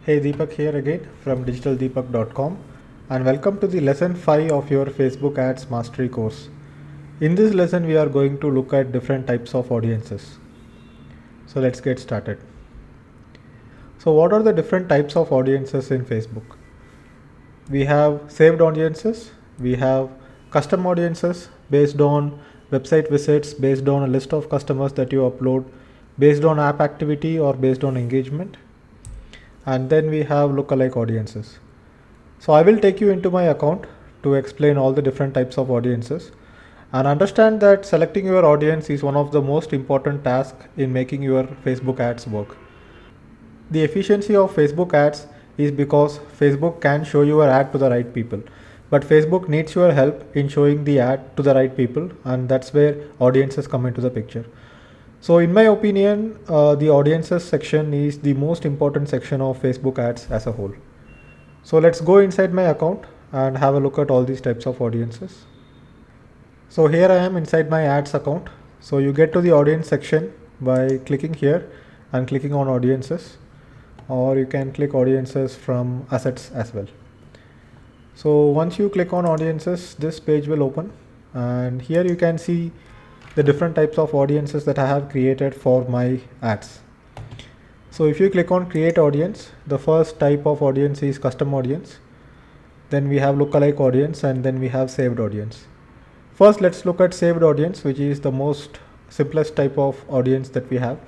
Hey, Deepak here again from digitaldeepak.com, and welcome to the lesson 5 of your Facebook ads mastery course. In this lesson we are going to look at different types of audiences. So let's get started. So what are the different types of audiences in Facebook? We have saved audiences, we have custom audiences based on website visits, based on a list of customers that you upload, based on app activity or based on engagement, and then we have lookalike audiences. So I will take you into my account to explain all the different types of audiences, and understand that selecting your audience is one of the most important tasks in making your Facebook ads work. The efficiency of Facebook ads is because Facebook can show your ad to the right people, but Facebook needs your help in showing the ad to the right people, and that's where audiences come into the picture. So in my opinion, the audiences section is the most important section of Facebook ads as a whole. So let's go inside my account and have a look at all these types of audiences. So here I am inside my ads account. So you get to the audience section by clicking here and clicking on audiences, or you can click audiences from assets as well. So once you click on audiences, this page will open, and here you can see the different types of audiences that I have created for my ads. So if you click on create audience, the first type of audience is custom audience. Then we have lookalike audience, and then we have saved audience. First, let's look at saved audience, which is the most simplest type of audience that we have.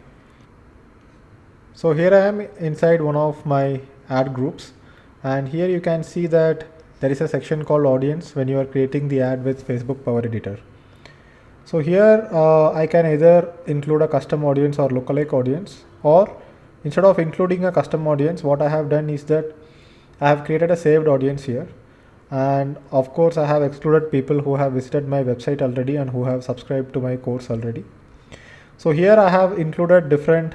So here I am inside one of my ad groups, and here you can see that there is a section called audience when you are creating the ad with Facebook Power Editor. So here I can either include a custom audience or lookalike audience, or instead of including a custom audience, what I have done is that I have created a saved audience here, and of course I have excluded people who have visited my website already and who have subscribed to my course already. So here I have included different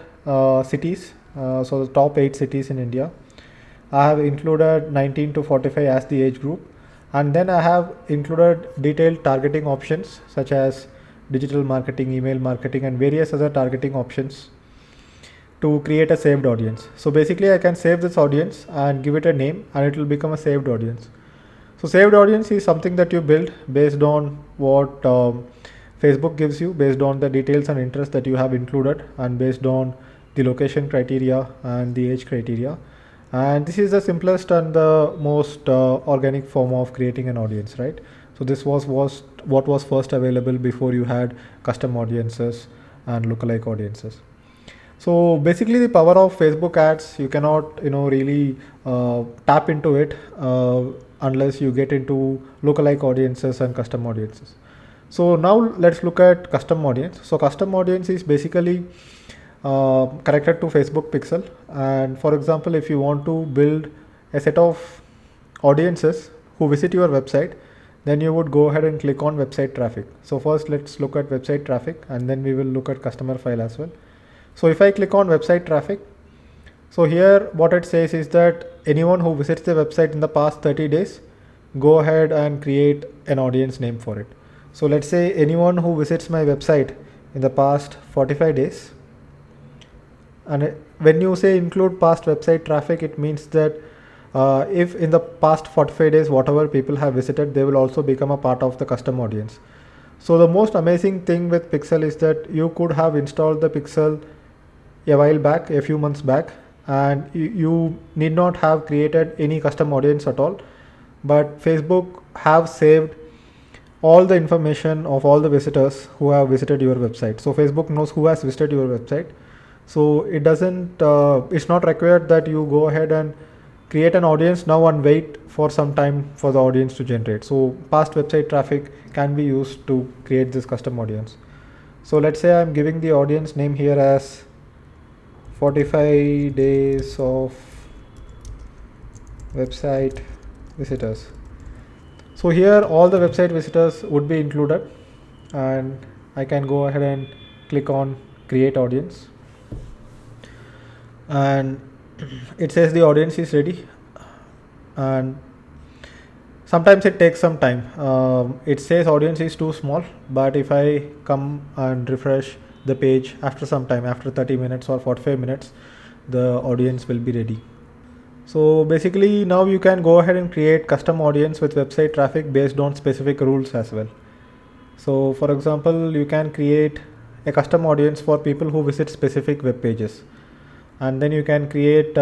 cities, so the top 8 cities in India. I have included 19 to 45 as the age group, and then I have included detailed targeting options such as digital marketing, email marketing, and various other targeting options to create a saved audience. So basically I can save this audience and give it a name, and it will become a saved audience. So saved audience is something that you build based on what Facebook gives you, based on the details and interests that you have included, and based on the location criteria and the age criteria. And this is the simplest and the most organic form of creating an audience, right? So this was what was first available before you had custom audiences and lookalike audiences. So basically the power of Facebook ads, you cannot really tap into it unless you get into lookalike audiences and custom audiences. So now let's look at custom audience. So custom audience is basically connected to Facebook pixel, and for example, if you want to build a set of audiences who visit your website, then you would go ahead and click on website traffic. So first let's look at website traffic, and then we will look at customer file as well. So if I click on website traffic, so here what it says is that anyone who visits the website in the past 30 days, go ahead and create an audience name for it. So let's say anyone who visits my website in the past 45 days, and when you say include past website traffic, it means that if in the past 45 days whatever people have visited, they will also become a part of the custom audience. So the most amazing thing with Pixel is that you could have installed the Pixel a while back, a few months back, and you need not have created any custom audience at all, but Facebook have saved all the information of all the visitors who have visited your website. So Facebook knows who has visited your website. So it doesn't, it's not required that you go ahead and create an audience now and wait for some time for the audience to generate. So past website traffic can be used to create this custom audience. So let's say I'm giving the audience name here as 45 days of website visitors. So here all the website visitors would be included, and I can go ahead and click on create audience, and it says the audience is ready, and sometimes it takes some time. It says audience is too small, but if I come and refresh the page after some time, after 30 minutes or 45 minutes, the audience will be ready. So basically now you can go ahead and create custom audience with website traffic based on specific rules as well. So for example, you can create a custom audience for people who visit specific web pages, and then you can create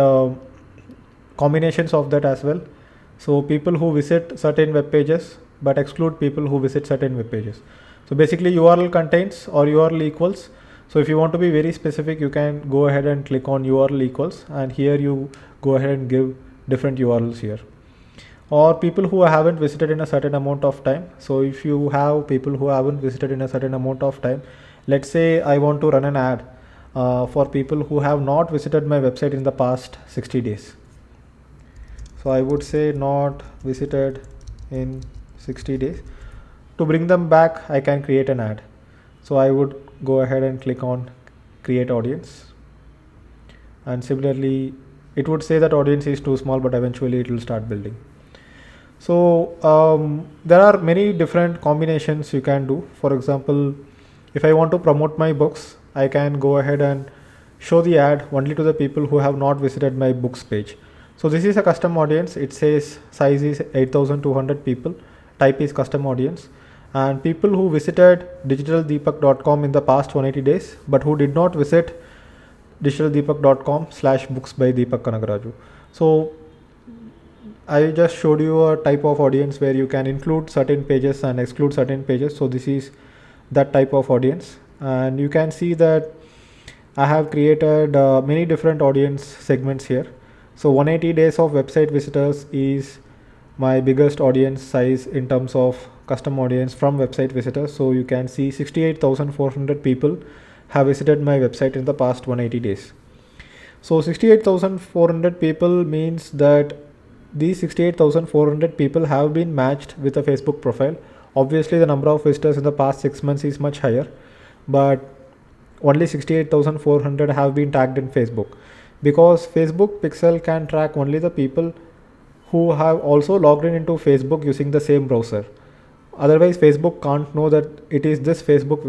combinations of that as well. So people who visit certain web pages but exclude people who visit certain web pages. So basically URL contains or URL equals. So if you want to be very specific, you can go ahead and click on URL equals, and here you go ahead and give different URLs here. Or people who haven't visited in a certain amount of time. So if you have people who haven't visited in a certain amount of time, let's say I want to run an ad for people who have not visited my website in the past 60 days. So I would say not visited in 60 days. To bring them back, I can create an ad. So I would go ahead and click on create audience, and similarly it would say that audience is too small, but eventually it will start building. So there are many different combinations you can do. For example, if I want to promote my books, I can go ahead and show the ad only to the people who have not visited my books page. So this is a custom audience. It says size is 8200 people, type is custom audience, and people who visited digitaldeepak.com in the past 180 days but who did not visit digitaldeepak.com/books by Deepak Kanagaraju. So I just showed you a type of audience where you can include certain pages and exclude certain pages. So this is that type of audience, and you can see that I have created many different audience segments here. So 180 days of website visitors is my biggest audience size in terms of custom audience from website visitors. So you can see 68,400 people have visited my website in the past 180 days. So 68,400 people means that these 68,400 people have been matched with a Facebook profile. Obviously the number of visitors in the past 6 months is much higher, but only 68,400 have been tagged in Facebook, because Facebook pixel can track only the people who have also logged in into Facebook using the same browser. Otherwise Facebook can't know that it is this Facebook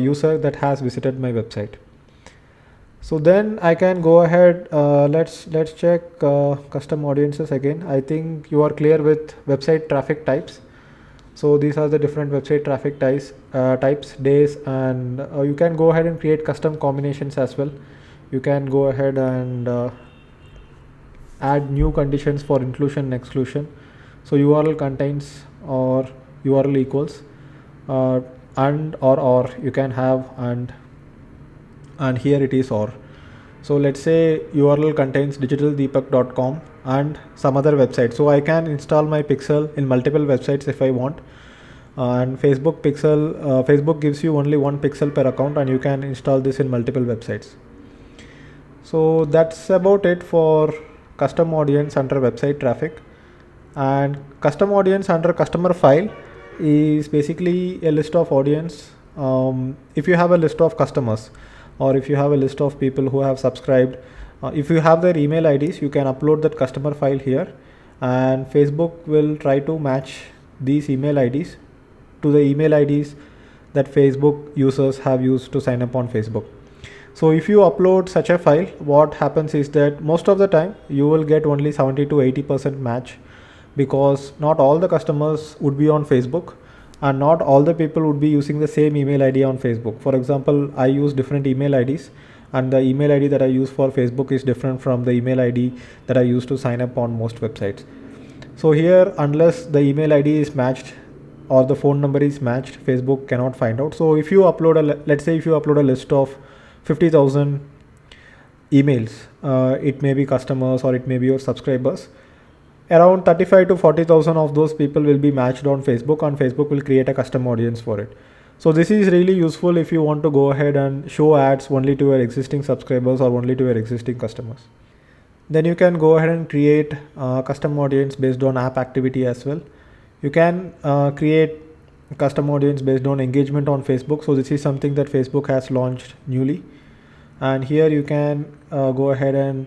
user that has visited my website. So then I can go ahead, let's check custom audiences again. I think you are clear with website traffic types. So these are the different website traffic types, days, and you can go ahead and create custom combinations as well. You can go ahead and add new conditions for inclusion and exclusion. So URL contains or URL equals, and or you can have and here it is or. So let's say URL contains digitaldeepak.com and some other website. So I can install my pixel in multiple websites if I want. And Facebook gives you only one pixel per account, and you can install this in multiple websites. So that's about it for custom audience under website traffic. And custom audience under customer file is basically a list of audience. If you have a list of customers, or if you have a list of people who have subscribed, if you have their email IDs, you can upload that customer file here, and Facebook will try to match these email IDs to the email IDs that Facebook users have used to sign up on Facebook. So if you upload such a file, what happens is that most of the time you will get only 70 to 80% match, because not all the customers would be on Facebook, and not all the people would be using the same email ID on Facebook. For example, I use different email IDs, and the email ID that I use for Facebook is different from the email ID that I use to sign up on most websites. So here, unless the email ID is matched or the phone number is matched, Facebook cannot find out. So if you upload let's say if you upload a list of 50,000 emails, it may be customers or it may be your subscribers, around 35 to 40,000 of those people will be matched on Facebook, and Facebook will create a custom audience for it. So this is really useful if you want to go ahead and show ads only to your existing subscribers or only to your existing customers. Then you can go ahead and create custom audience based on app activity as well. You can create custom audience based on engagement on Facebook. So this is something that Facebook has launched newly, and here you can go ahead and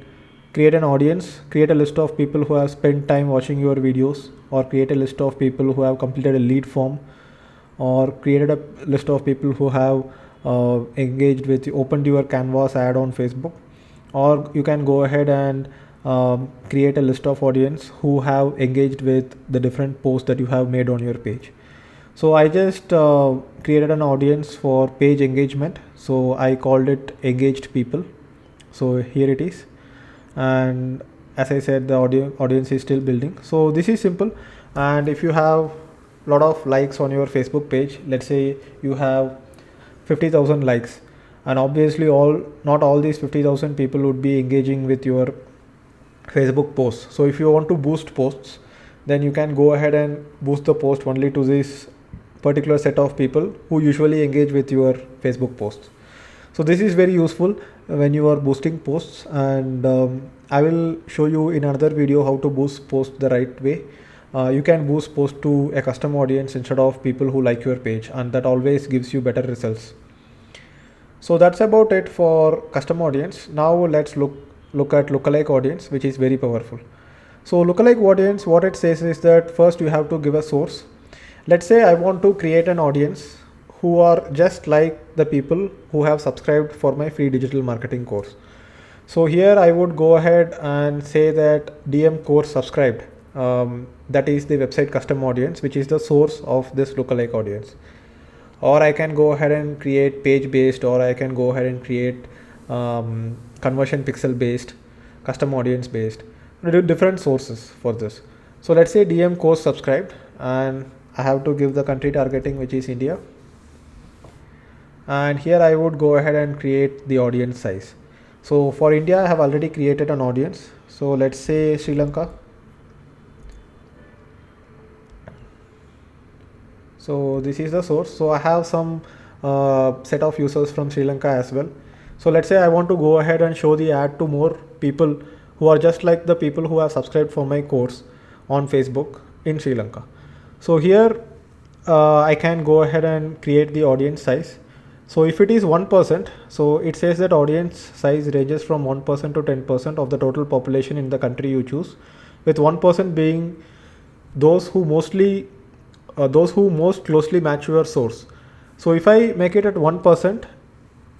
create an audience, create a list of people who have spent time watching your videos, or create a list of people who have completed a lead form, or created a list of people who have engaged with opened your canvas ad on Facebook. Or you can go ahead and create a list of audience who have engaged with the different posts that you have made on your page. So I just created an audience for page engagement. So I called it engaged people. So here it is. And as I said, the audience is still building. So this is simple. And if you have a lot of likes on your Facebook page, let's say you have 50,000 likes, and obviously not all these 50,000 people would be engaging with your Facebook posts. So if you want to boost posts, then you can go ahead and boost the post only to this particular set of people who usually engage with your Facebook posts. So this is very useful when you are boosting posts, and I will show you in another video how to boost posts the right way. You can boost posts to a custom audience instead of people who like your page, and that always gives you better results. So that's about it for custom audience. Now let's look at lookalike audience, which is very powerful. So lookalike audience, what it says is that first you have to give a source. Let's say I want to create an audience who are just like the people who have subscribed for my free digital marketing course. So here I would go ahead and say that DM course subscribed. That is the website custom audience, which is the source of this lookalike audience. Or I can go ahead and create page based, or I can go ahead and create conversion pixel based, custom audience based. Different sources for this. So let's say DM course subscribed, and I have to give the country targeting, which is India. And here I would go ahead and create the audience size. So for India, I have already created an audience. So let's say Sri Lanka. So this is the source. So I have some set of users from Sri Lanka as well. So let's say I want to go ahead and show the ad to more people who are just like the people who have subscribed for my course on Facebook in Sri Lanka. So here I can go ahead and create the audience size. So if it is 1%, so it says that audience size ranges from 1% to 10% of the total population in the country you choose, with 1% being those who most closely match your source. So if I make it at 1%,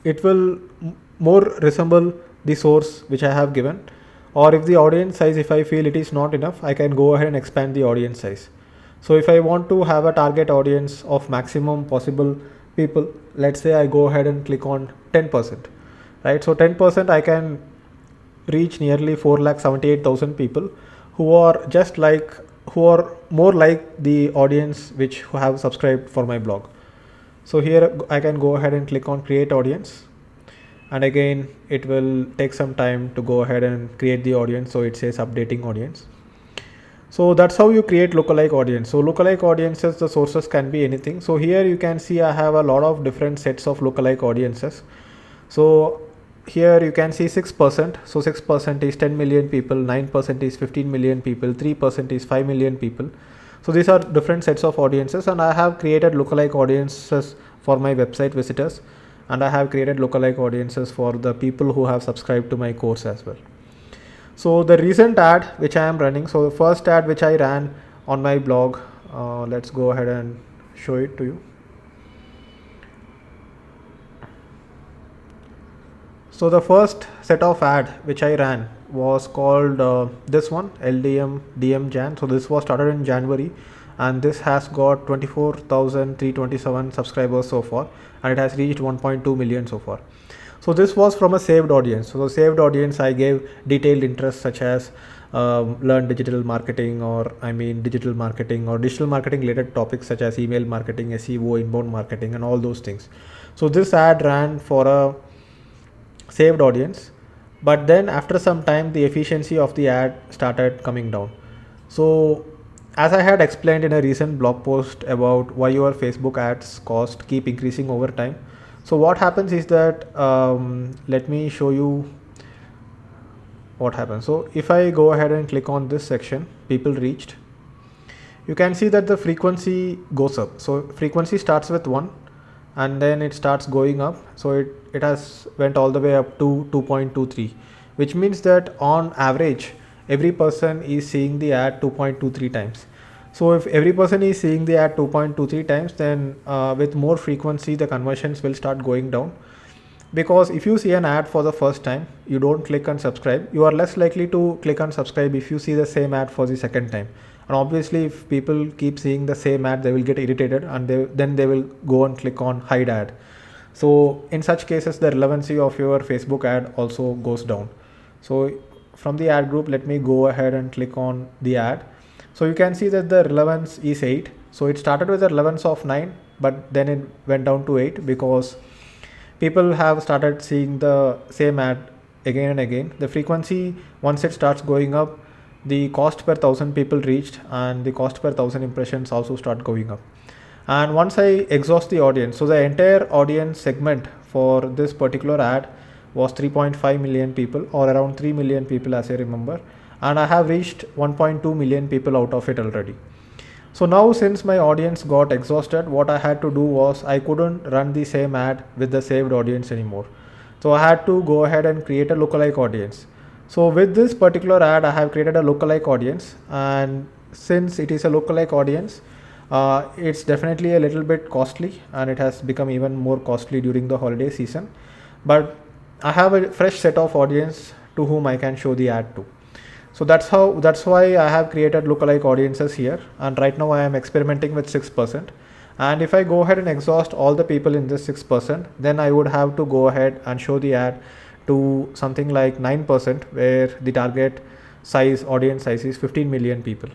it will more resemble the source which I have given. Or if the audience size, if I feel it is not enough, I can go ahead and expand the audience size. So if I want to have a target audience of maximum possible people, let's say I go ahead and click on 10%, right? So 10%, I can reach nearly 4,78,000 people who are more like the audience who have subscribed for my blog. So here I can go ahead and click on create audience, and again it will take some time to go ahead and create the audience. So it says updating audience. So that's how you create lookalike audience. So lookalike audiences, the sources can be anything. So here you can see I have a lot of different sets of lookalike audiences. So here you can see 6%. So 6% is 10 million people, 9% is 15 million people, 3% is 5 million people. So these are different sets of audiences, and I have created lookalike audiences for my website visitors, and I have created lookalike audiences for the people who have subscribed to my course as well. So the recent ad which I am running, so the first ad which I ran on my blog, let's go ahead and show it to you. So the first set of ad which I ran was called this one, LDM DM Jan. So this was started in January, and this has got 24,327 subscribers so far, and it has reached 1.2 million so far. So this was from a saved audience. So the saved audience, I gave detailed interests such as learn digital marketing, or digital marketing or digital marketing related topics such as email marketing, SEO, inbound marketing, and all those things. So this ad ran for a saved audience, but then after some time the efficiency of the ad started coming down. So as I had explained in a recent blog post about why your Facebook ads cost keep increasing over time. So what happens is that let me show you what happens. So if I go ahead and click on this section, people reached, you can see that the frequency goes up. So frequency starts with 1 and then it starts going up. So it has went all the way up to 2.23, which means that on average every person is seeing the ad 2.23 times. So if every person is seeing the ad 2.23 times, then with more frequency the conversions will start going down. because if you see an ad for the first time, you don't click on subscribe, you are less likely to click on subscribe if you see the same ad for the second time. And obviously if people keep seeing the same ad, they will get irritated, and then they will go and click on hide ad. So in such cases, the relevancy of your Facebook ad also goes down. So from the ad group, let me go ahead and click on the ad. So you can see that the relevance is 8. So it started with a relevance of 9, but then it went down to 8 because people have started seeing the same ad again and again. The frequency, once it starts going up, the cost per thousand people reached and the cost per thousand impressions also start going up. And once I exhaust the audience, so the entire audience segment for this particular ad was 3.5 million people, or around 3 million people as I remember, and I have reached 1.2 million people out of it already. So now since my audience got exhausted, what I had to do was I couldn't run the same ad with the saved audience anymore. So I had to go ahead and create a lookalike audience. So with this particular ad, I have created a lookalike audience, and since it is a lookalike audience, it's definitely a little bit costly, and it has become even more costly during the holiday season. But I have a fresh set of audience to whom I can show the ad to. So that's why I have created lookalike audiences here, and right now I am experimenting with 6%. And if I go ahead and exhaust all the people in this 6%, then I would have to go ahead and show the ad to something like 9%, where the target audience size is 15 million people.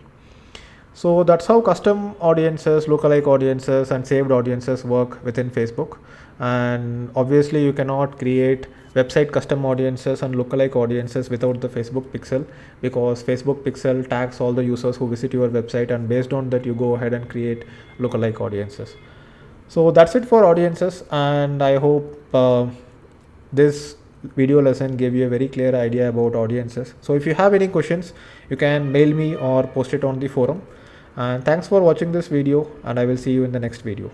So that's how custom audiences, lookalike audiences, and saved audiences work within Facebook. And obviously you cannot create website custom audiences and lookalike audiences without the Facebook pixel, because Facebook pixel tags all the users who visit your website, and based on that you go ahead and create lookalike audiences. So that's it for audiences, and I hope this video lesson gave you a very clear idea about audiences. So if you have any questions, you can mail me or post it on the forum. And thanks for watching this video, and I will see you in the next video.